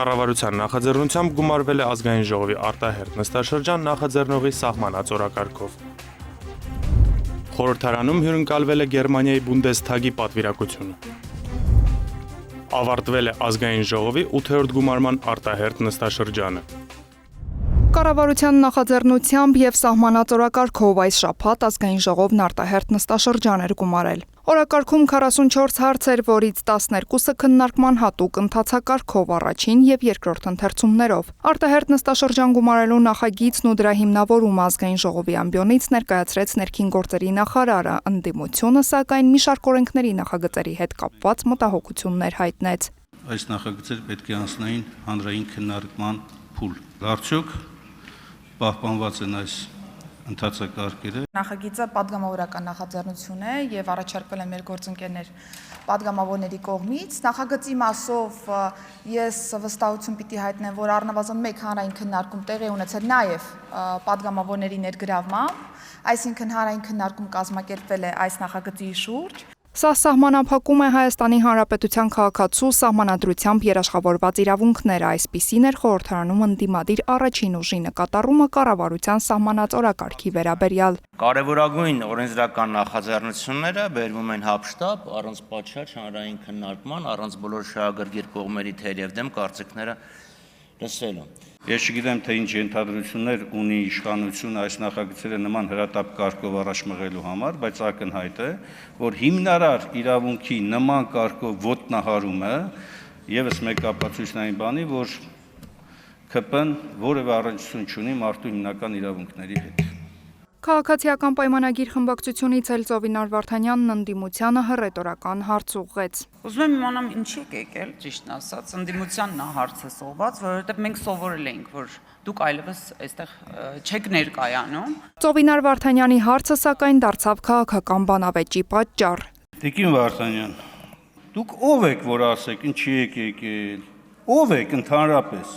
Կառավարության նախաձեռնությամբ գումարվել է ազգային ժողովի արտահերթ նստաշրջան նախաձեռնողի սահմանած օրակարգով։ Խորհրդարանում հյուրընկալվել է Գերմանիայի Բունդեսթագի պատվիրակությունը։ Ավարտվել է ազգային ժողովի 8-րդ գումարման արտահերթ նստաշրջանը։ Կառավարության նախաձեռնությամբ եւ սահմանած օրակարգով այս շաբաթ ազգային ժողովն արտահերթ նստաշրջան էր գումարել։ Օրակարգում 44 հարց էր, որից 12-ը քննարկման հատուկ ընթացակարգով առաջին եւ երկրորդ ընթերցումներով։ Արտահերթ նստաշրջան գումարելու նախագիծն ու դրա հիմնավորումը ազգային ժողովի ամբիոնից ներկայացրեց ներքին գործերի նախարարը, ընդդիմությունը սակայն մի շարք օրենքների նախագծերի հետ կապված մտահոգություններ հայտնեց։ Այս նախագծերը պետք է անցնեին հանրային քննարկման փուլ։ Արդյոք պահպանված են այս ընթացակարգերը։ Նախագիծը պատգամավորական նախաձեռնություն է եւ առաջարկվել է մեր գործընկերներ պատգամավորների կողմից։ Նախագծի մասով ես վստահություն պիտի հայտնեմ, որ առնվազն մեկ հանրային քննարկում տեղի ունեցել նաեւ պատգամավորների ներգրավմամբ, այսինքն հանրային քննարկում կազմակերպվել է այս նախագծի շուրջ։ Սա սահմանափակում է Հայաստանի Հանրապետության քաղաքացու սահմանադրությամբ երաշխավորված իրավունքները, այսպիսին էր խորհրդարանում ընդդիմադիր առաջին ուժի նկատառումը կառավարության սահմանած օրակարգի վերաբերյալ։ Կարևորագույն օրենսդրական նախաձեռնությունները բերվում են հապշտապ, առանց պատշաճ հանրային քննարկման, առանց բոլոր շահագրգիռ կողմերի թեր եւ դեմ կարծիքները լսվելու։ Ես չգիտեմ, թե ինչ ենթադրություններ ունի իշխանությունը այս նախագծերը նման հրատապ կարգով առաջ մղելու համար, բայց ակնհայտ է, որ հիմնարար իրավունքի նման կարգով ոտնահարումը եւս մեկ ապացույցն այն բանի, որ ԿՊ-ն որևէ առնչություն չունի մարդու հիմնական իրավունքների հետ։ Քաղաքացիական պայմանագիր խմբակցությունից էլ Ծովինար Վարդանյանն ընդդիմությանը հռետորական հարց ուղղեց։ Ուզում եմ իմանամ ինչի եք եկել, ճիշտն ասած, ընդդիմությանն է հարցը սողված, որովհետև մենք սովորել էինք, որ դուք այլևս այստեղ չեք ներկայանում։ Ծովինար Վարդանյանի հարցը սակայն դարձավ քաղաքական բանավեճի պատճառ։ Տիկին Վարդանյան, դուք ով եք, որ ասեք ինչի եք եկել, ով եք ընդհանրապես։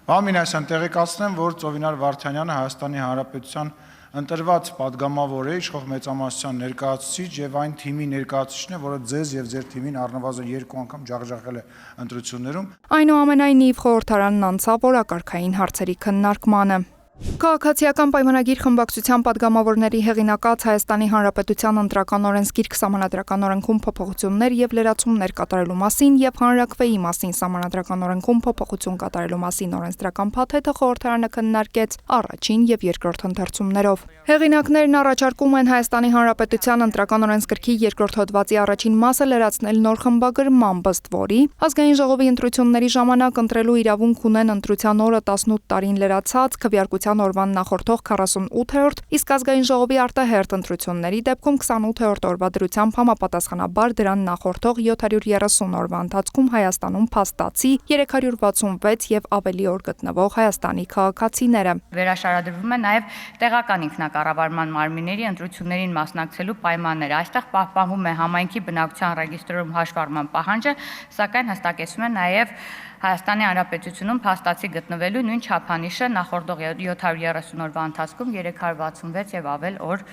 Բամինասյան տեղեկացնեմ, որ Ծովինար Վարդանյանը Հայաստանի Հանրապետության ընտրված պատգամավոր է, իշխող մեծամասնության ներկայացուցիչ եւ այն թիմի ներկայացուցիչն է, որը ձեզ եւ ձեր թիմին առնվազն 2 անգամ ջախջախել է ընտրություններում։ Այնուամենայնիվ խորհրդարանն անցավ օրակարգային հարցերի քննարկմանը։ Քաղաքացիական պայմանագիր խմբակցության падգամավորների հեղինակած Հայաստանի Հանրապետության ընտրական օրենսգիրք սահմանադրական օրենքում փոփոխություններ եւ լրացումներ կատարելու մասին եւ հանրակրվեի մասին սահմանադրական օրենքում փոփոխություն կատարելու մասին օրենսդրական փաթեթը խորհրդարանը քննարկեց առաջին եւ երկրորդ ընթերցումներով։ Հեղինակներն առաջարկում են Հայաստանի Հանրապետության ընտրական օրենսգրքի երկրորդ հոդվածի առաջին մասը լրացնել նոր խմբագրմամբ, ըստ որի ազգային ժողովի ընտրությունների ժամանակ ընտրելու իրավունք ունեն ընտրության օրը 18 տարին լրացած քվեարկության օրվան նախորդող 48-րդ, իսկ ազգային ժողովի արտահերթ ընտրությունների դեպքում 28-րդ օրվա դրությամբ համապատասխանաբար դրան նախորդող 730 օրվա ընթացքում Հայաստանում փաստացի 366 եւ ավելի օր գտնվող Հայաստանի քաղաքացիները։ Վերաշարադրվում է նաեւ տեղական ինքնակառավարման մարմինների ընտրություններին մասնակցելու պայմանները։ Այստեղ պահպանվում է համայնքի բնակչության ռեգիստրում հաշվառման պահանջը, սակայն հստակեցվում է նաեւ Հայաստանի Հանրապետությունում փաստացի գտնվելու նույն չափանիշը նախորդող 730 օրվա ընթացքում 366 եւ ավել օր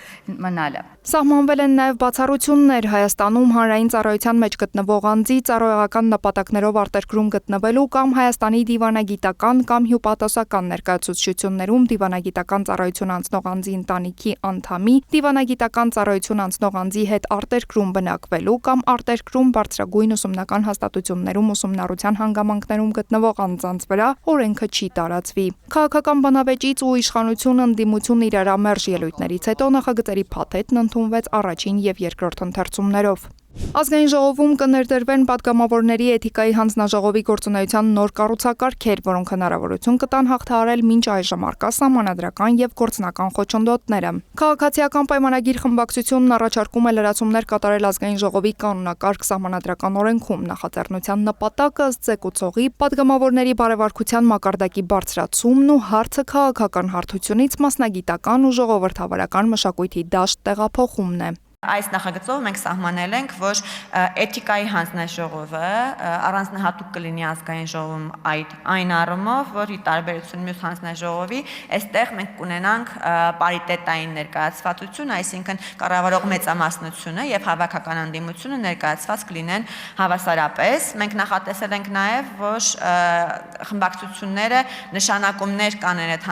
մնալը։ Սահմանվել են նաեւ բացառություններ Հայաստանում հանրային ծառայության մեջ գտնվող անձի ծառայողական նպատակներով արտերկրում գտնվելու կամ Հայաստանի դիվանագիտական կամ հյուպատոսական ներկայացուցչություններում դիվանագիտական ծառայություն անցնող անձի ընտանիքի անդամի, դիվանագիտական ծառայություն անցնող անձի հետ արտերկրում բնակվելու կամ արտերկրում բարձրագույն ուսումնական հաստատություններում ուսումնառության հանգամանքներում գտնվող անձանց վրա օրենքը չի տարածվի։ Քաղաքական բանավեճից ու իշխանություն ընդդիմություն իրարամերժ ելույթներից հետո նախագծերի փաթեթն ընդունվեց առաջին եւ երկրորդ ընթերցումներով։ Ազգային ժողովում կներդրվեն падգամավորների էթիկայի հանձնաժողովի գործունեության նոր կառուցակարգեր, որոնք հնարավորություն կտան հաղթահարել մինչ այժմ առկա սահմանադրական եւ գործնական խոչընդոտները։ Քաղաքացիական պայմանագիր խմբակցությունն առաջարկում է լրացումներ կատարել ազգային ժողովի կանոնակարգ սահմանադրական օրենքում։ Նախաձեռնության նպատակը ըստ զեկուցողի падգամավորների բարեվարքության մակարդակի բարձրացումն ու հարցը քաղաքական հարթությունից մասնագիտական ու ժողովրդավարական մշակույթի դաշտ տեղափոխումն է։ Այս նախագծով մենք սահմանել ենք, որ էթիկայի հանձնաժողովը առանձնահատուկ կլինի ազգային ժողովում այն առումով, որ ի տարբերություն մյուս հանձնաժողովի, այստեղ մենք կունենանք պարիտետային ներկայացվածություն, այսինքն կառավարող մեծամասնությունը եւ հավաքական ընդդիմությունը ներկայացված կլինեն հավասարապես։ Մենք նախատեսել ենք նաեւ, որ խմբակցությունները նշանակումներ կանեն այդ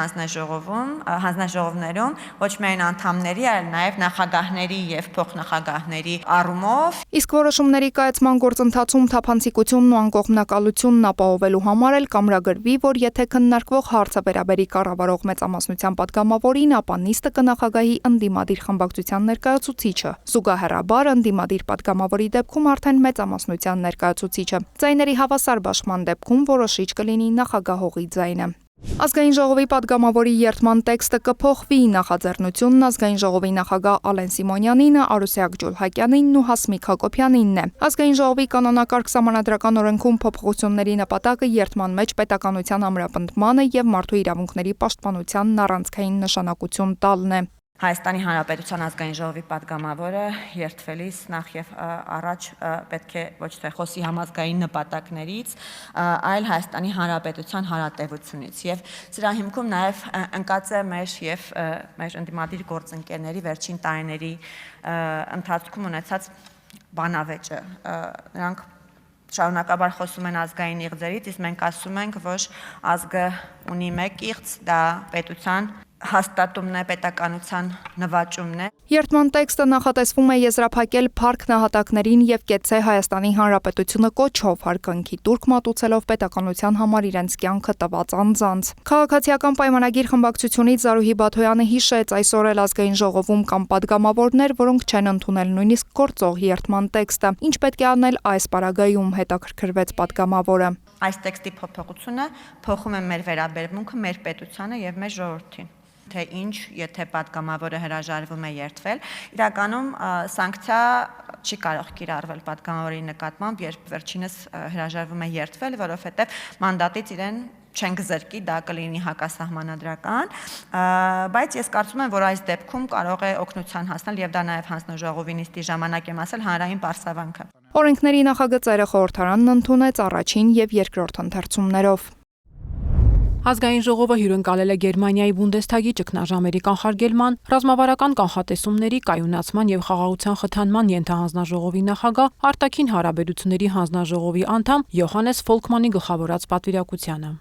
հանձնաժողովներում, ոչ միայն անդամների, այլ նաև նախագահների եւ փոխնախագահների առումով։ Իսկ որոշումների կայացման գործընթացում թափանցիկությունն ու անկողմնակալությունն ապահովելու համար էլ կամրագրվի, որ եթե քննարկվող հարցը վերաբերի կառավարող մեծամասնության պատգամավորին, ապա նիստը կնախագահի ընդդիմադիր խմբակցության ներկայացուցիչը։ Զուգահեռաբար ընդդիմադիր պատգամավորի դեպքում արդեն մեծամասնության ներկայացուցիչը։ Ձայների հավասար բաշխման դեպքում որոշիչ կլինի նախագահողի ձայնը։ Ազգային ժողովի պատգամավորի երդման տեքստը կփոխվի, նախաձեռնությունն ազգային ժողովի նախագահ Ալեն Սիմոնյանին, Արուսյակ Ջուլհակյանին ու Հասմիկ Հակոբյանինն է։ Ազգային ժողովի կանոնակարգ սահմանադրական օրենքում փոփոխությունների նպատակը երդման մեջ պետականության ամրապնդմանը եւ մարդու իրավունքների պաշտպանությանն առանցքային նշանակություն տալն է։ Հայաստանի Հանրապետության ազգային ժողովի պատգամավորը երդվելիս նախ եւ առաջ պետք է ոչ թե խոսի համազգային նպատակներից, այլ Հայաստանի Հանրապետության հարատևությունից եւ սրա հիմքում նաեւ ընկած է մեր ընդդիմադիր գործընկերների վերջին տարիների ընթացքում ունեցած բանավեճը։ Նրանք շարունակաբար խոսում են ազգային իղձերից, իսկ մենք ասում ենք, որ ազգը ունի մեկ իղձ, դա պետության հաստատումն է, պետականության նվաճումն է։ Երդման տեքստը նախատեսվում է եզրափակել փառք նահատակներին եւ կեցե Հայաստանի Հանրապետությունը կոչով հարգանքի տուրք մատուցելով պետականության համար իրենց կյանքը տված անձանց։ Քաղաքացիական պայմանագիր խմբակցությունից Զարուհի Բաթոյանը հիշեց այսօր էլ ազգային ժողովում կամ падգամավորներ, որոնք չեն ընդունել նույնիսկ գործող երդման տեքստը։ Ինչ պետք է անել այս պարագայում, հետաքրքրվեց падգամավորը։ Այս տեքստի փոփոխությունը փոխում է մեր վերաբերմունքը մեր պետությանը եւ մեր ժողովրդին։ Թե ինչ, եթե падգամավորը հրաժարվում է երդվել, իրականում սանկցիա չի կարող կիրառվել падգամավորի նկատմամբ, երբ վերջինս հրաժարվում է երդվել, որովհետև մանդատից իրեն չեն գզրկի, դա կլինի հակասահմանադրական, բայց ես կարծում եմ, որ այս դեպքում կարող է օգնության հասնել եւ դա նաեւ հանձնաժողովի նիստի ժամանակ եմ ասել հանրային պարսավանքը։ Օրենքների նախագծերը խորհրդարանն ընդունեց առաջին եւ երկրորդ ընթերցումներով։ Ազգային ժողովը հյուրընկալել է Գերմանիայի Բունդեսթագի ճգնաժամերի կանխարգելման, ռազմավարական կանխատեսումների, կայունացման եւ խաղաղության խթանման ենթահանձնաժողովի նախագահ, արտաքին հարաբերությունների հանձնաժողովի անդամ Յոհանես Ֆոլկմանի գլխավորած պատվիրակությանը։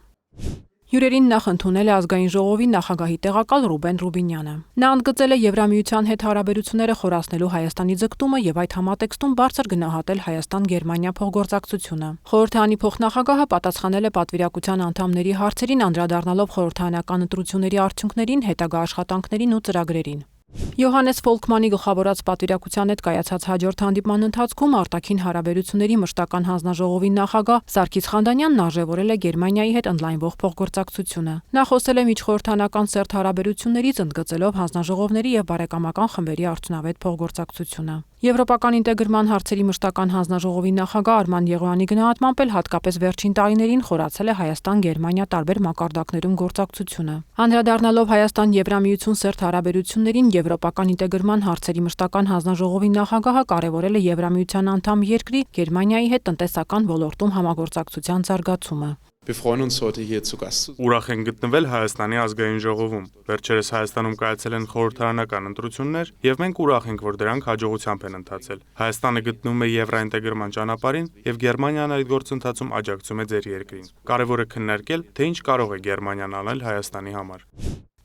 Հյուրերին նախ ընդունել է ազգային ժողովի նախագահի տեղակալ Ռուբեն Ռուբինյանը։ Նա ընդգծել է Եվրամիության հետ հարաբերությունները խորացնելու Հայաստանի ձգտումը եւ այդ համատեքստում բարձր գնահատել Հայաստան-Գերմանիա փոխգործակցությունը։ Խորհրդարանի փոխնախագահը պատասխանել է պատվիրակության անդամների հարցերին, անդրադառնալով խորհրդարանական ընտրությունների արդյունքներին, հետագա աշխատանքներին ու ծրագրերին։ Յոհանես Ֆոլկմանի գլխավորած պատվիրակության հետ կայացած հաջորդ հանդիպման ընթացքում արտաքին հարաբերությունների մշտական հանձնաժողովի նախագահ Սարգիս Խանդանյանն արժևորել է Գերմանիայի հետ ընդլայնվող փոխգործակցությունը։ Նա խոսել է միջխորհրդանական սերտ հարաբերություններից, ընդգծելով հանձնաժողովների եւ բարեկամական խմբերի արդյունավետ փոխգործակցությունը։ Եվրոպական ինտեգրման հարցերի մշտական հանձնաժողովի նախագահ Արման Եղոյանի գնահատմամբ էլ հատկապես վերջին տարիներին խորացել է Հայաստան-Գերմանիա տարբեր մակարդակներում գործակցությունը։ Անդրադառնալով Հայաստան-Եվրամիություն սերտ հարաբերություններին Եվրոպական ինտեգրման հարցերի մշտական հանձնաժողովի նախագահը կարևորել է Եվրամիության անդամ երկրի Գերմանիայի հետ տնտեսական ոլորտում համագործակցության զարգացումը։ Ուրախ են գտնվել Հայաստանի ազգային ժողովում։ Վերջերս Հայաստանում կայացել են խորհրդարանական ընտրություններ, եւ մենք ուրախ ենք, որ դրանք հաջողությամբ են ընթացել։ Հայաստանը գտնվում է եվրոինտեգրման ճանապարհին, եւ Գերմանիան այդ գործընթացում աջակցում է ձեր երկրին։ Կարևոր է քննարկել, թե ինչ կարող է Գերմանիան անել Հայաստանի համար։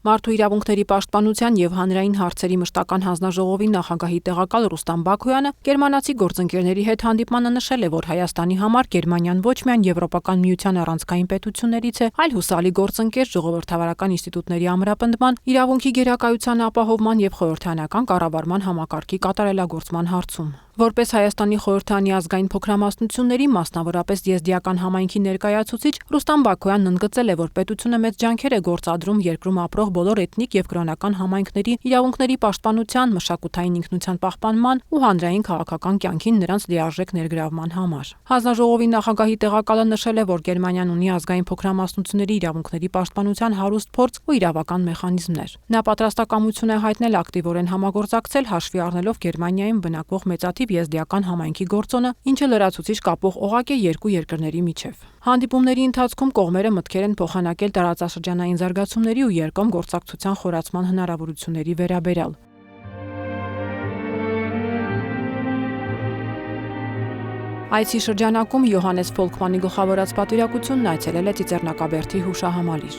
Մարդու իրավունքների պաշտպանության եւ հանրային հարցերի մշտական հանձնաժողովի նախագահի տեղակալ Ռուստամ Բաքոյանը գերմանացի գործընկերների հետ հանդիպմանը նշել է, որ Հայաստանի համար Գերմանիան ոչ միայն Եվրոպական միության առանցքային պետություններից է, այլ հուսալի գործընկեր ժողովրդավարական ինստիտուտների ամրապնդման, իրավունքի գերակայության ապահովման եւ խորհրդարանական կառավարման համակարգի կատարելագործման հարցում։ Որպես Հայաստանի խորհրդարանի ազգային փոքրամասնությունների, մասնավորապես եզդիական համայնքի ներկայացուցիչ, Ռուստամ Բաքոյանն ընդգծել է, որ պետությունը մեծ ջանքեր է գործադրում երկրում ապրող բոլոր էթնիկ եւ կրոնական համայնքների իրավունքների պաշտպանության, մշակութային ինքնության պահպանման ու հանրային քաղաքական կյանքին նրանց լիարժեք ներգրավման համար։ Հանձնաժողովի նախագահի տեղակալը նշել է, որ Գերմանիան ունի ազգային փոքրամասնությունների իրավունքների պաշտպանության հարուստ փորձ ու իրավական մեխանիզմներ։ Նա պատրաստակամություն է հայտնել ակտիվորեն համագործակցել, հաշվի առնելով Գերմանիայում բնակվող մեծաթիվ եզդիական համայնքի գործոնը, ինչը լրացուցիչ կապող օղակ է երկու երկրների միջև։ Հանդիպումների ընթացքում կողմերը մտքեր են փոխանակել տարածաշրջանային զարգացումների ու երկկողմ գործակցության խորացման հնարավորությունների վերաբերյալ։ Այսի շրջանակում Յոհանես Ֆոլկմանի գլխավորած պատվիրակությունն այցելել է Ծիծեռնակաբերդի հուշահամալիր։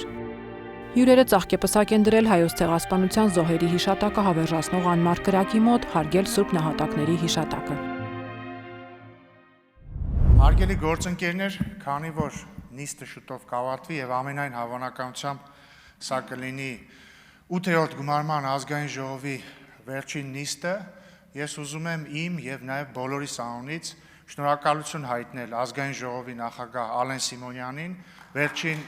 Հյուրերը ծաղկեպսակ են դրել Հայոց ցեղասպանության զոհերի հիշատակը հավերժացնող անմար կրակի մոտ, հարգել Սուրբ նահատակների հիշատակը։ Հարգելի գործընկերներ, քանի որ նիստը շուտով կավարտվի եւ ամենայն հավանականությամբ սա կլինի 8-րդ գումարման ազգային ժողովի վերջին նիստը, ես ուզում եմ իմ եւ նաեւ բոլորիս անունից շնորհակալություն հայտնել ազգային ժողովի նախագահ Ալեն Սիմոնյանին վերջին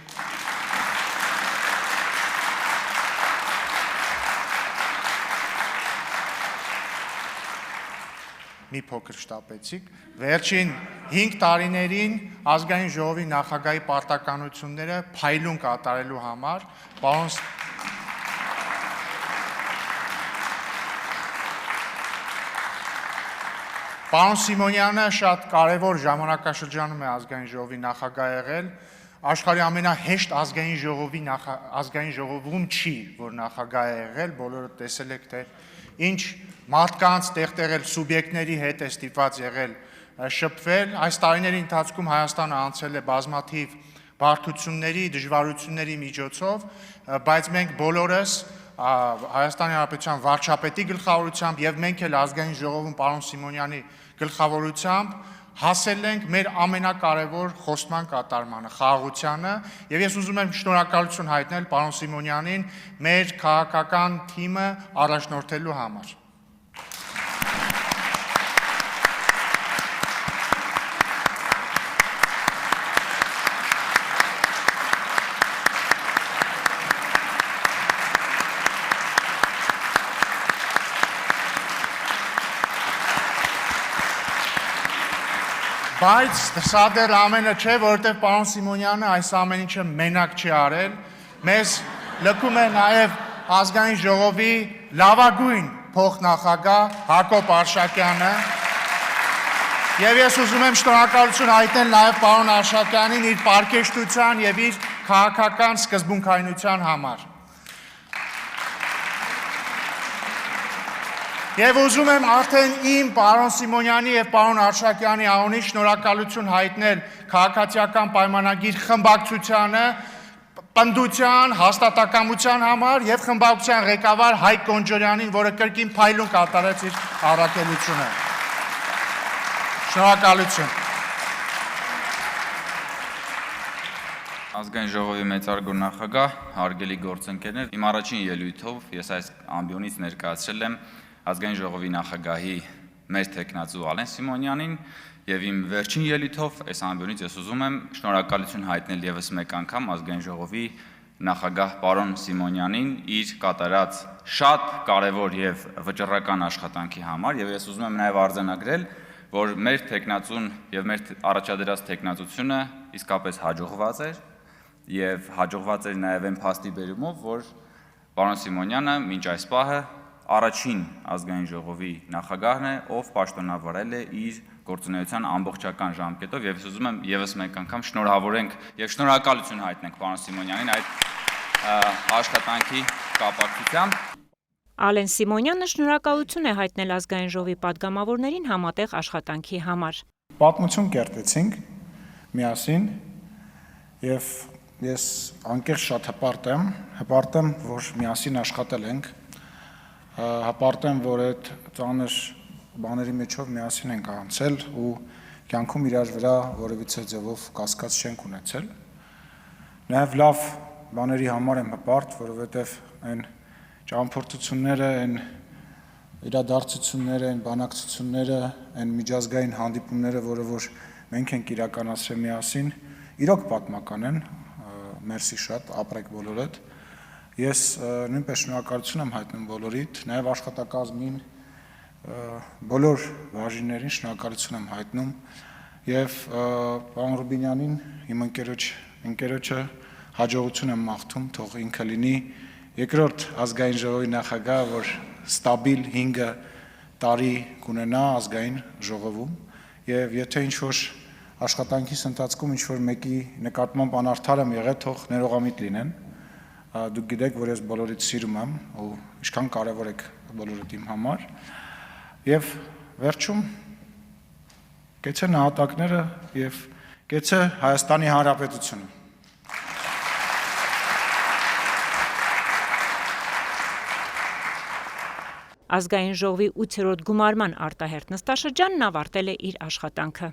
մի փոքր շտապեցիք, վերջին 5 տարիներին ազգային ժողովի նախագահի պարտականությունները փայլուն կատարելու համար, Պարոն Սիմոնյանը շատ կարևոր ժամանակաշրջանում է ազգային ժողովի նախագահ եղել, աշխարհի ամենահեշտ ազգային ժողովում չի, որ նախագահ է եղել, բոլորը տեսել եք, թե ինչ մարդկանց տեղտեղել սուբյեկտների հետ է ստիպված եղել շփվել, այս տարիների ընթացքում Հայաստանը անցել է բազմաթիվ բարդությունների, դժվարությունների միջոցով, բայց մենք բոլորս Հայաստանի Հանրապետության վարչապետի գլխավորությամբ եւ մենք էլ ազգային ժողովում պարոն Սիմոնյանի գլխավորությամբ հասել ենք մեր ամենակարևոր խոստման կատարմանը, խաղաղությանը, եւ ես ուզում եմ շնորհակալություն հայտնել պարոն Սիմոնյանին մեր քաղաքական թիմը առաջնորդելու համար։ Բայց սա դեռ ամենը չէ, որովհետև պարոն Սիմոնյանը այս ամեն ինչը մենակ չի արել, մեզ լքում է նաև ազգային ժողովի լավագույն փոխնախագահ Հակոբ Արշակյանը, եւ ես ուզում եմ շնորհակալություն հայտնել նաև պարոն Արշակյանին իր պարկեշտության եւ իր քաղաքական սկզբունքայնության համար։ Եվ ուզում եմ արդեն իմ պարոն Սիմոնյանի եւ պարոն Արշակյանի անունից շնորհակալություն հայտնել քաղաքացիական պայմանագիր խմբակցությանը, պնդության, հաստատակամության համար եւ խմբակցության ղեկավար Հայկ Կոնջորյանին, որը կրկին փայլուն կատարեց իր առաքելությունը։ Շնորհակալություն։ Ազգային ժողովի մեծարգո նախագահ, հարգելի գործընկերներ, իմ առաջին ելույթով ես այս ամբիոնից ներկայացրել եմ ազգային ժողովի նախագահի մեր թեկնածու Ալեն Սիմոնյանին եւ իմ վերջին ելույթով այս ամբիոնից ես ուզում եմ շնորհակալություն հայտնել եւս մեկ անգամ ազգային ժողովի նախագահ պարոն Սիմոնյանին իր կատարած շատ կարևոր եւ վճռական աշխատանքի համար եւ ես ուզում եմ նաեւ արձանագրել, որ մեր թեկնածուն եւ մեր առաջադրած թեկնածությունը իսկապես հաջողված էր եւ հաջողված էր նաեւ այն փաստի բերումով, որ պարոն Սիմոնյանը մինչ այս պահը առաջին ազգային ժողովի նախագահն է, ով պաշտոնավարել է իր գործունեության ամբողջական ժամկետով եւ ես ուզում եմ եւս մեկ անգամ շնորհավորենք եւ շնորհակալություն հայտնենք պարոն Սիմոնյանին այդ աշխատանքի կապակցությամբ։ Ալեն Սիմոնյանը շնորհակալություն է հայտնել ազգային ժողովի պատգամավորներին համատեղ աշխատանքի համար։ Պատմություն կերտեցինք միասին եւ ես անկեղծ շատ հպարտ եմ, որ միասին աշխատել ենք։ Հպարտ եմ, որ այդ ծանր բաների մեջով միասին ենք անցել ու կյանքում իրար վրա որևիցե ձևով կասկած չենք ունեցել։ Նաև լավ բաների համար եմ հպարտ, որովհետև այն ճամփորդությունները, այն իրադարձությունները, այն բանակցությունները, այն միջազգային հանդիպումները, որը որ մենք ենք իրականացրել միասին, իրոք պատմական են, մերսի շատ, ապրեք բոլորդ։ Ես նույնպես շնորհակալություն եմ հայտնում բոլորիդ, նաև աշխատակազմին, բոլոր բաժիններին շնորհակալություն եմ հայտնում եւ պարոն Ռուբինյանին, իմ ընկերոջը հաջողություն եմ մաղթում, թող ինքը լինի երկրորդ ազգային ժողովի նախագահ, որ ստաբիլ 5 տարի կունենա ազգային ժողովում եւ եթե ինչ-որ աշխատանքիս ընթացքում ինչ-որ մեկի նկատմամբ անարդար եմ եղել, թող ներողամիտ լինեն։ Դուք գիտեք, որ ես բոլորիդ սիրում եմ ու ինչքան կարևոր եք բոլորդ իմ համար եւ վերջում կեցե նահատակները եւ կեցե Հայաստանի Հանրապետությունը։ Ազգային ժողովի 8-րդ գումարման արտահերթ նստաշրջանն ավարտել է իր աշխատանքը։